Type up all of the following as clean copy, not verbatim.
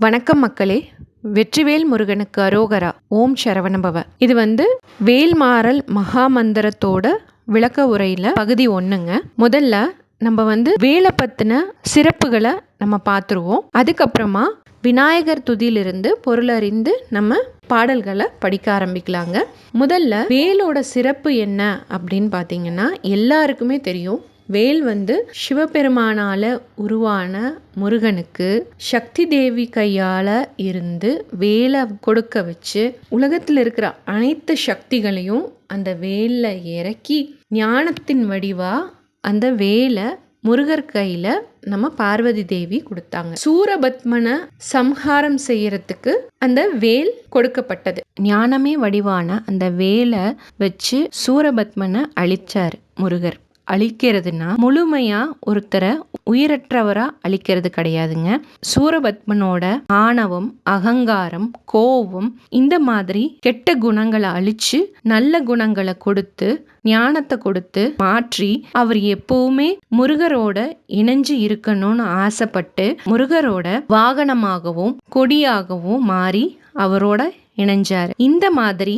வணக்கம் மக்களே. வெற்றிவேல் முருகனுக்கு அரோகரா. ஓம் சரவணபவ. இது வேல்மாறல் மகாமந்திரத்தோட விளக்க உரையில் பகுதி 1ங்க. முதல்ல நம்ம வேலை பற்றின சிறப்புகளை நம்ம பார்த்துருவோம். அதுக்கப்புறமா விநாயகர் துதியிலிருந்து பொருளறிந்து நம்ம பாடல்களை படிக்க ஆரம்பிக்கலாங்க. முதல்ல வேலோட சிறப்பு என்ன அப்படின்னு பார்த்தீங்கன்னா, எல்லாருக்குமே தெரியும். வேல் சிவபெருமானால உருவான முருகனுக்கு சக்தி தேவி கையால இருந்து வேலை கொடுக்க வச்சு உலகத்தில் இருக்கிற அனைத்து சக்திகளையும் அந்த வேல்ல இறக்கி ஞானத்தின் வடிவா அந்த வேலை முருகர் கையில நம்ம பார்வதி தேவி கொடுத்தாங்க. சூரபத்மனை சம்ஹாரம் செய்யறதுக்கு அந்த வேல் கொடுக்கப்பட்டது. ஞானமே வடிவான அந்த வேலை வச்சு சூரபத்மனை அழிச்சாரு முருகர். அழிக்கிறதுனா முழுமையா ஒருத்தரை உயிரற்றவரா அழிக்கிறது கிடையாதுங்க. சூரபத்மனோட ஆணவம், அகங்காரம், கோபம் இந்த மாதிரி கெட்ட குணங்களை அழிச்சு நல்ல குணங்களை கொடுத்து ஞானத்தை கொடுத்து மாற்றி அவர் எப்பவுமே முருகரோட இணைஞ்சு இருக்கணும்னு ஆசைப்பட்டு முருகரோட வாகனமாகவும் கொடியாகவும் மாறி அவரோட இணைஞ்சாரு. இந்த மாதிரி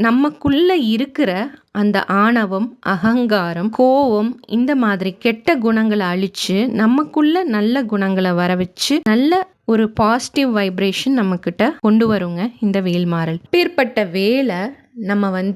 நமக்குள்ள இருக்கிற அந்த ஆணவம், அகங்காரம், கோபம் இந்த மாதிரி கெட்ட குணங்களை அழிச்சு நமக்குள்ள நல்ல குணங்களை வர வச்சு நல்ல ஒரு பாசிட்டிவ் வைப்ரேஷன் நம்ம கிட்ட கொண்டு வருங்க இந்த வேல்மாறல். பேர்பட்ட வேலை நம்ம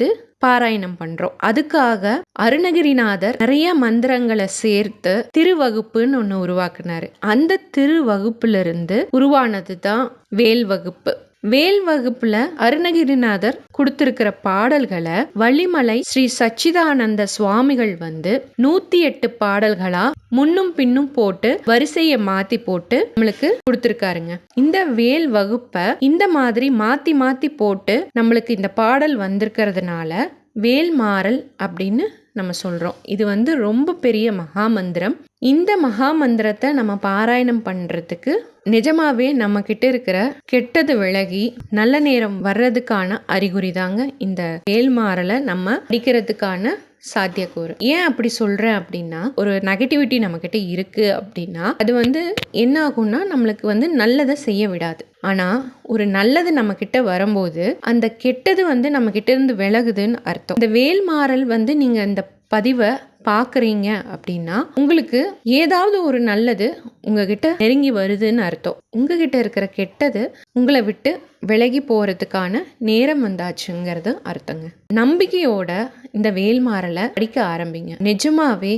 பாராயணம் பண்றோம். அதுக்காக அருணகிரிநாதர் நிறைய மந்திரங்களை சேர்த்து திருவகுப்புன்னு ஒன்று உருவாக்குனாரு. அந்த திருவகுப்புல இருந்து உருவானது தான் வேல் வகுப்பு. வேல் வகுப்புல அருணகிரிநாதர் கொடுத்திருக்கிற பாடல்களை வள்ளிமலை ஸ்ரீ சச்சிதானந்த சுவாமிகள் 108 பாடல்களா முன்னும் பின்னும் போட்டு வரிசையை மாத்தி போட்டு நம்மளுக்கு கொடுத்திருக்காருங்க. இந்த வேல் வகுப்பை இந்த மாதிரி மாத்தி மாத்தி போட்டு நம்மளுக்கு இந்த பாடல் வந்திருக்கிறதுனால வேல்மாறல் அப்படின்னு நம்ம சொல்றோம். இது ரொம்ப பெரிய மகாமந்திரம். இந்த மகாமந்திரத்தை நம்ம பாராயணம் பண்றதுக்கு நிஜமாவே நம்ம கிட்ட இருக்கிற கெட்டது விலகி நல்ல நேரம் வர்றதுக்கான அறிகுறி தாங்க இந்த வேல்மாறலை நம்ம படிக்கிறதுக்கான சாத்தியக்கூறு. ஏன் அப்படி சொல்றேன் அப்படின்னா, ஒரு நெகட்டிவிட்டி நம்ம கிட்ட இருக்கு அப்படின்னா அது என்ன ஆகும்னா நம்மளுக்கு நல்லதை செய்ய விடாது. ஆனா ஒரு நல்லது நம்ம கிட்ட வரும்போது அந்த கெட்டது நம்ம கிட்ட இருந்து விலகுதுன்னு அர்த்தம். இந்த வேல்மாறல் நீங்க இந்த பதிவை பார்க்குறீங்க அப்படின்னா உங்களுக்கு ஏதாவது ஒரு நல்லது உங்ககிட்ட நெருங்கி வருதுன்னு அர்த்தம். உங்ககிட்ட இருக்கிற கெட்டது உங்களை விட்டு விலகி போறதுக்கான நேரம் வந்தாச்சுங்கிறது அர்த்தங்க. நம்பிக்கையோட இந்த வேல்மாறலை படிக்க ஆரம்பிங்க. நிஜமாவே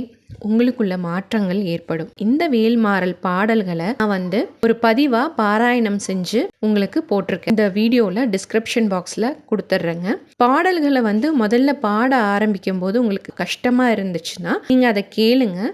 உங்களுக்குள்ள மாற்றங்கள் ஏற்படும். இந்த வேல்மாறல் பாடல்களை நான் ஒரு பதிவா பாராயணம் செஞ்சு உங்களுக்கு போட்டிருக்கேன். இந்த வீடியோல டிஸ்கிரிப்ஷன் பாக்ஸ்ல கொடுத்துட்றேங்க. பாடல்களை முதல்ல பாட ஆரம்பிக்கும் போது உங்களுக்கு கஷ்டமா இருந்துச்சுன்னா நீங்க அதை கேளுங்க.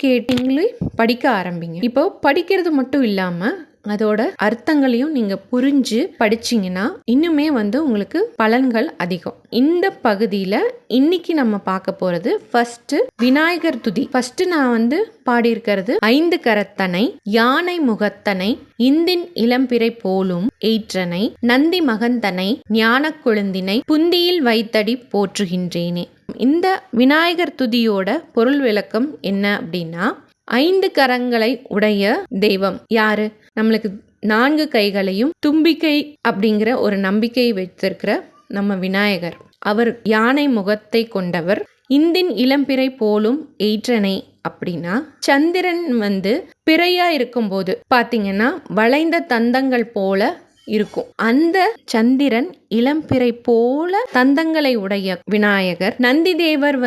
கேட்டுங்களே படிக்க ஆரம்பிங்க. இப்போ படிக்கிறது மட்டும் இல்லாம அதோட அர்த்தங்களையும் நீங்க புரிஞ்சு படிச்சீங்கன்னா இன்னுமே உங்களுக்கு பலன்கள் அதிகம். இந்த பகுதியில இன்னைக்கு நம்ம பார்க்க போறது ஃபர்ஸ்ட் விநாயகர் துதி. ஃபர்ஸ்ட் நான் பாடியிருக்கிறது 5 கரத்தனை, யானை முகத்தனை, இந்தின் இளம்பிறை போலும் ஏற்றனை, நந்தி மகந்தனை, ஞான கொழுந்தினை, புந்தியில் வைத்தடி போற்றுகின்றேனே. இந்த விநாயகர் துதியோட பொருள் விளக்கம் என்ன அப்படின்னா, 5 கரங்களை உடைய தெய்வம் யாரு? நம்மளுக்கு 4 கைகளையும் தும்பிக்கை அப்படிங்கிற ஒரு நம்பிக்கை வைத்திருக்கிற நம்ம விநாயகர். அவர் யானை முகத்தை கொண்டவர். இந்தின் இளம்பிறை போலும் ஏற்றனை அப்படின்னா சந்திரன் பிறையா இருக்கும்போது பாத்தீங்கன்னா வளைந்த தந்தங்கள் போல இருக்கும். அந்த சந்திரன் இளம்பிறை போல தந்தங்களை உடைய விநாயகர். நந்தி தேவர்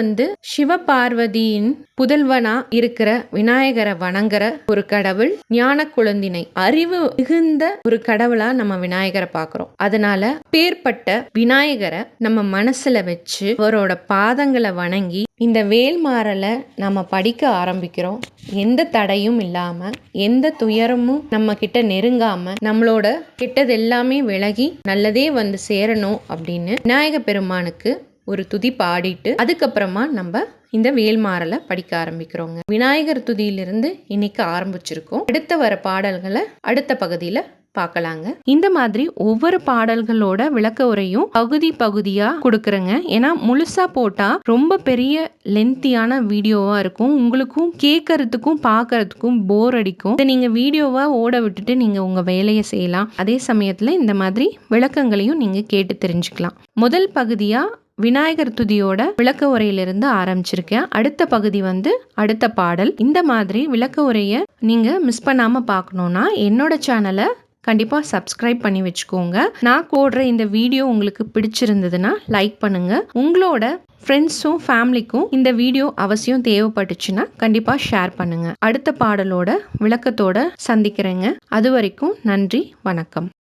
சிவபார்வதியின் புதல்வனா இருக்கிற விநாயகரை வணங்குற ஒரு கடவுள். ஞான குழந்தினை அறிவு மிகுந்த ஒரு கடவுளா நம்ம விநாயகரை பார்க்கிறோம். அதனால பேர்பட்ட விநாயகரை நம்ம மனசுல வச்சு அவரோட பாதங்களை வணங்கி இந்த வேல்மாறலை நம்ம படிக்க ஆரம்பிக்கிறோம். எந்த தடையும் இல்லாம, எந்த துயரமும் நம்ம கிட்ட நெருங்காம, நம்மளோட கெட்டது எல்லாமே விலகி நல்லதே சேரணும் அப்படின்னு விநாயக பெருமானுக்கு ஒரு துதி பாடிட்டு அதுக்கப்புறமா நம்ம இந்த வேல்மாறலை படிக்க ஆரம்பிக்கிறோங்க. விநாயகர் துதியிலிருந்து இன்னைக்கு ஆரம்பிச்சிருக்கோம். அடுத்த வர பாடல்களை அடுத்த பகுதியில பார்க்கலாங்க. இந்த மாதிரி ஒவ்வொரு பாடல்களோட விளக்க உரையும் பகுதி பகுதியா கொடுக்குறேங்க. ஏன்னா முழுசா போட்டா ரொம்ப பெரிய லென்த்தியான வீடியோவா இருக்கும். உங்களுக்கும் கேட்கறதுக்கும் பார்க்கறதுக்கும் போர் அடிக்கும். இதை நீங்க வீடியோவா ஓட விட்டுட்டு நீங்க உங்க வேலையை செய்யலாம். அதே சமயத்துல இந்த மாதிரி விளக்கங்களையும் நீங்க கேட்டு தெரிஞ்சுக்கலாம். முதல் பகுதியா விநாயகர் துதியோட விளக்க உரையிலிருந்து ஆரம்பிச்சிருக்கேன். அடுத்த பகுதி வந்து அடுத்த பாடல். இந்த மாதிரி விளக்க உரையை நீங்க மிஸ் பண்ணாம பார்க்கணும்னா என்னோட சேனலை கண்டிப்பா சப்ஸ்கிரைப் பண்ணி வச்சுக்கோங்க. நான் போடுற இந்த வீடியோ உங்களுக்கு பிடிச்சிருந்ததுன்னா லைக் பண்ணுங்க. உங்களோட ஃப்ரெண்ட்ஸும் ஃபேமிலிக்கும் இந்த வீடியோ அவசியம் தேவைப்பட்டுச்சுன்னா கண்டிப்பா ஷேர் பண்ணுங்க. அடுத்த பாடலோட விளக்கத்தோட சந்திக்கிறேங்க. அது வரைக்கும் நன்றி, வணக்கம்.